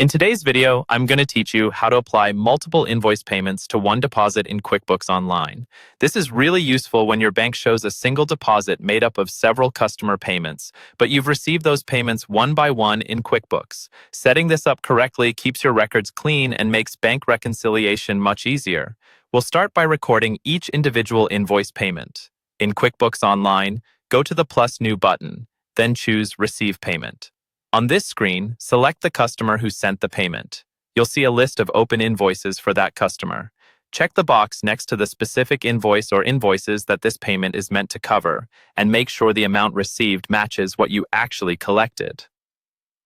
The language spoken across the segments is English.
In today's video, I'm going to teach you how to apply multiple invoice payments to one deposit in QuickBooks Online. This is really useful when your bank shows a single deposit made up of several customer payments, but you've received those payments one by one in QuickBooks. Setting this up correctly keeps your records clean and makes bank reconciliation much easier. We'll start by recording each individual invoice payment. In QuickBooks Online, go to the plus new button, then choose Receive Payment. On this screen, select the customer who sent the payment. You'll see a list of open invoices for that customer. Check the box next to the specific invoice or invoices that this payment is meant to cover, and make sure the amount received matches what you actually collected.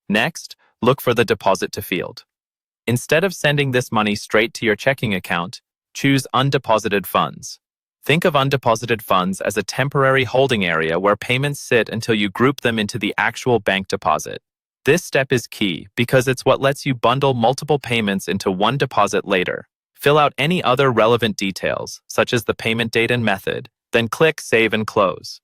Next, look for the Deposit to field. Instead of sending this money straight to your checking account, choose Undeposited Funds. Think of undeposited funds as a temporary holding area where payments sit until you group them into the actual bank deposit. This step is key because it's what lets you bundle multiple payments into one deposit later. Fill out any other relevant details, such as the payment date and method, then click Save and Close.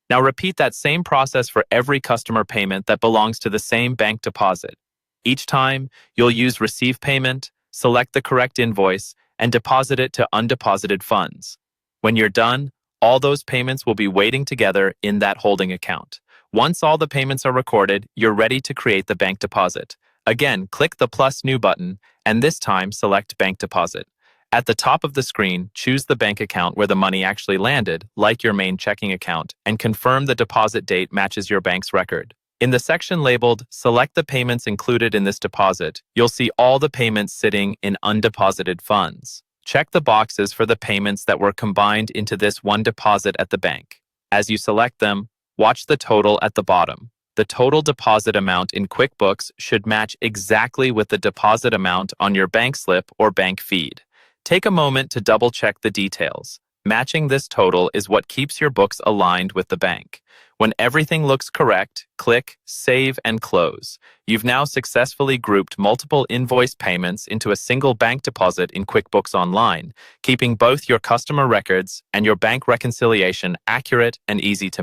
Now repeat that same process for every customer payment that belongs to the same bank deposit. Each time, you'll use Receive Payment, select the correct invoice, and deposit it to undeposited funds. When you're done, all those payments will be waiting together in that holding account. Once all the payments are recorded, you're ready to create the bank deposit. Again, click the plus new button, and this time select Bank Deposit. At the top of the screen, choose the bank account where the money actually landed, like your main checking account, and confirm the deposit date matches your bank's record. In the section labeled Select the Payments Included in this Deposit, you'll see all the payments sitting in undeposited funds. Check the boxes for the payments that were combined into this one deposit at the bank. As you select them, watch the total at the bottom. The total deposit amount in QuickBooks should match exactly with the deposit amount on your bank slip or bank feed. Take a moment to double-check the details. Matching this total is what keeps your books aligned with the bank. When everything looks correct, click Save and Close. You've now successfully grouped multiple invoice payments into a single bank deposit in QuickBooks Online, keeping both your customer records and your bank reconciliation accurate and easy to manage.